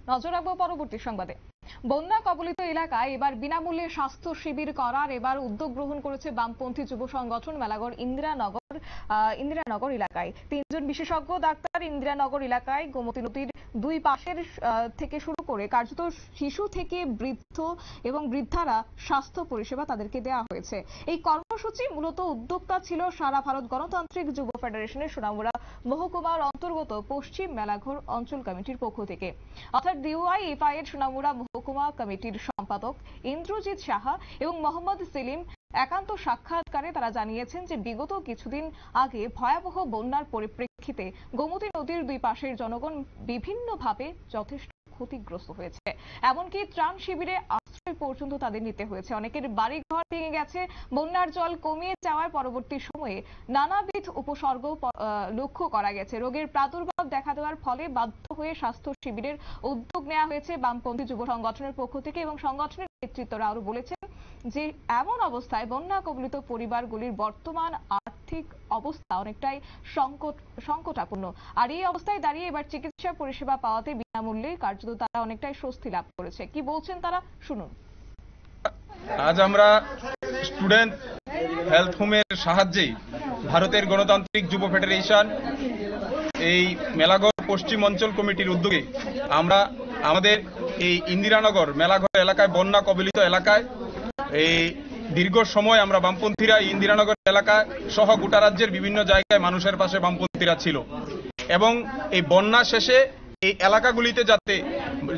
নজর রাখবো পরবর্তী সংবাদে। বন্যা কবলিত এলাকায় এবার বিনামূল্যে স্বাস্থ্য শিবির করার এবার উদ্যোগ গ্রহণ করেছে বামপন্থী যুব সংগঠন মেলাঘর ইন্দিরানগর এলাকায়। তিনজন বিশেষজ্ঞ ডাক্তার ইন্দিরানগর এলাকায় গোমতী নদীর দুই পাশের থেকে শুরু করে কার্যত শিশু থেকে বৃদ্ধ এবং বৃদ্ধারা স্বাস্থ্য পরিষেবা তাদেরকে দেওয়া হয়েছে। এই কর্মসূচি মূলত উদ্যোক্তা ছিল সারা ভারত গণতান্ত্রিক যুব ফেডারেশনের সোনামুড়া মহকুমার অন্তর্গত পশ্চিম মেলাঘর অঞ্চল কমিটির পক্ষ থেকে, অর্থাৎ ডিওয়াইএফআই এর সোনামুড়া মহকুমা কমিটির সম্পাদক ইন্দ্রজিৎ সাহা এবং মোহাম্মদ সেলিম একান্ত সাক্ষাৎকারে তারা জানিয়েছেন যে বিগত কিছুদিন আগে ভয়াবহ বন্যার পরিপ্রেক্ষিতে গোমতী নদীর দুই পাশের জনগণ বিভিন্নভাবে যথেষ্ট ক্ষতিগ্রস্ত হয়েছে। এমনকি ত্রাণ শিবিরে আশ্রয় পর্যন্ত তাদের নিতে হয়েছে। অনেকের বাড়িঘর ভেঙে গেছে। বন্যার জল কমিয়ে যাওয়ার পরবর্তী সময়ে নানাবিধ উপসর্গ লক্ষ্য করা গেছে। রোগের প্রাদুর্ভাব দেখা দেওয়ার ফলে বাধ্য হয়ে স্বাস্থ্য শিবিরের উদ্যোগ নেওয়া হয়েছে বামপন্থী যুব সংগঠনের পক্ষ থেকে এবং সংগঠনের নেতৃত্বরা আরো বলেছেন যে এমন অবস্থায় বন্যা কবলিত পরিবারগুলির বর্তমান আর্থিক অবস্থা অনেকটাই সংকটাপন্ন। আর এই অবস্থায় দাঁড়িয়ে এবার চিকিৎসা পরিষেবা পাওয়াতে বিনামূল্যে কার্যত তারা অনেকটাই স্বস্তি লাভ করেছে। কি বলছেন তারা, শুনুন। আজ আমরা স্টুডেন্ট হেলথ হোমের সাহায্যে ভারতের গণতান্ত্রিক যুব ফেডারেশন এই মেলাঘর পশ্চিম অঞ্চল কমিটির উদ্যোগে আমরা আমাদের এই ইন্দিরানগর মেলাঘর এলাকায় বন্যা কবলিত এলাকায় এই দীর্ঘ সময় আমরা বামপন্থীরা ইন্দিরানগর এলাকায় সহ গোটা রাজ্যের বিভিন্ন জায়গায় মানুষের পাশে বামপন্থীরা ছিল এবং এই বন্যা শেষে এই এলাকাগুলিতে যাতে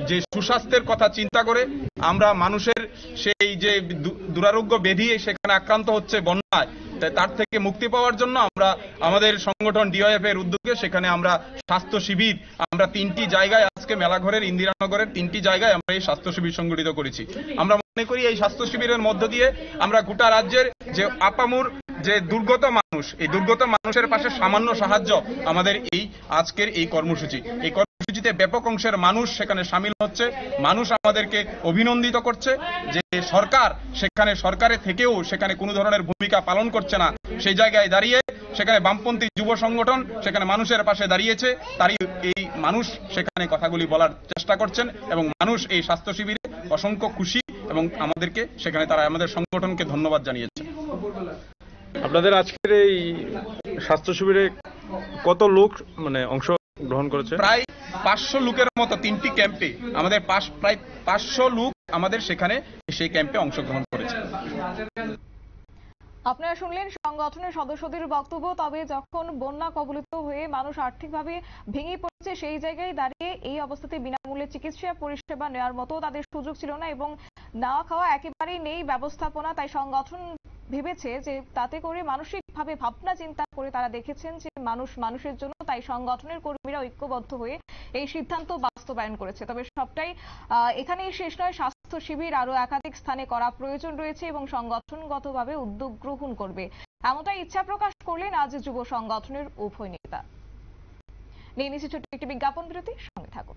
যে সুস্বাস্থ্যের কথা চিন্তা করে আমরা মানুষের সেই যে দুরারোগ্য ব্যাধি সেখানে আক্রান্ত হচ্ছে বন্যায়, তার থেকে মুক্তি পাওয়ার জন্য আমরা আমাদের সংগঠন ডিওএফ এর উদ্যোগে সেখানে আমরা স্বাস্থ্য শিবির আমরা 3টি জায়গায় আজকে মেলাঘরের ইন্দিরানগরের 3টি জায়গায় আমরা এই স্বাস্থ্য শিবির সংগঠিত করেছি। আমরা মনে করি এই স্বাস্থ্য শিবিরের মধ্য দিয়ে আমরা গোটা রাজ্যের যে আপামর যে দুর্গত মানুষ, এই দুর্গত মানুষের পাশে সামান্য সাহায্য আমাদের এই আজকের এই কর্মসূচি। এই কর্মসূচিতে ব্যাপক অংশের মানুষ সেখানে সামিল হচ্ছে। মানুষ আমাদেরকে অভিনন্দিত করছে যে সরকার সেখানে সরকারের থেকেও সেখানে কোনো ধরনের ভূমিকা পালন করছে না। সেই জায়গায় দাঁড়িয়ে সেখানে বামপন্থী যুব সংগঠন সেখানে মানুষের পাশে দাঁড়িয়েছে। তারই এই মানুষ সেখানে কথাগুলি বলার চেষ্টা করছেন এবং মানুষ এই স্বাস্থ্য শিবিরে অসংখ্য খুশি এবং আমাদেরকে সেখানে তারা আমাদের সংগঠনকে ধন্যবাদ জানিয়েছে। আপনাদের আজকের এই স্বাস্থ্য শিবিরে কত লোক অংশ গ্রহণ করেছে? প্রায় 500 লোকের মতো 3টি ক্যাম্পে আমাদের প্রায় 500 লোক আমাদের সেখানে সেই ক্যাম্পে অংশগ্রহণ করেছে। আপনারা শুনলেন সংগঠনের সদস্যদের বক্তব্য। তবে যখন বন্যা কবলিত হয়ে মানুষ আর্থিকভাবে ভেঙে পড়েছে সেই জায়গায় দাঁড়িয়ে এই অবস্থাতে বিনামূল্যে চিকিৎসা পরিষেবা নেওয়ার মতো তাদের সুযোগ ছিল না এবং না খাওয়া একেবারেই নেই ব্যবস্থাপনা। তাই সংগঠন ভেবেছে যে তাতে করে মানসিকভাবে ভাবনা চিন্তা করে তারা দেখেছেন যে মানুষের জন্য, তাই সংগঠনের কর্মীরা ঐক্যবদ্ধ হয়ে এই সিদ্ধান্ত বাস্তবায়ন করেছে। তবে সবটাই এখানেই শেষ নয়, স্বাস্থ্য শিবির আরো একাধিক স্থানে করা প্রয়োজন রয়েছে এবং সংগঠনগতভাবে উদ্যোগ গ্রহণ করবে, এমনটাই ইচ্ছা প্রকাশ করলেন আজ যুব সংগঠনের উভয় নেতা। নিয়ে নিচ্ছি ছোট্ট একটি বিজ্ঞাপন বিরতি, সঙ্গে থাকুন।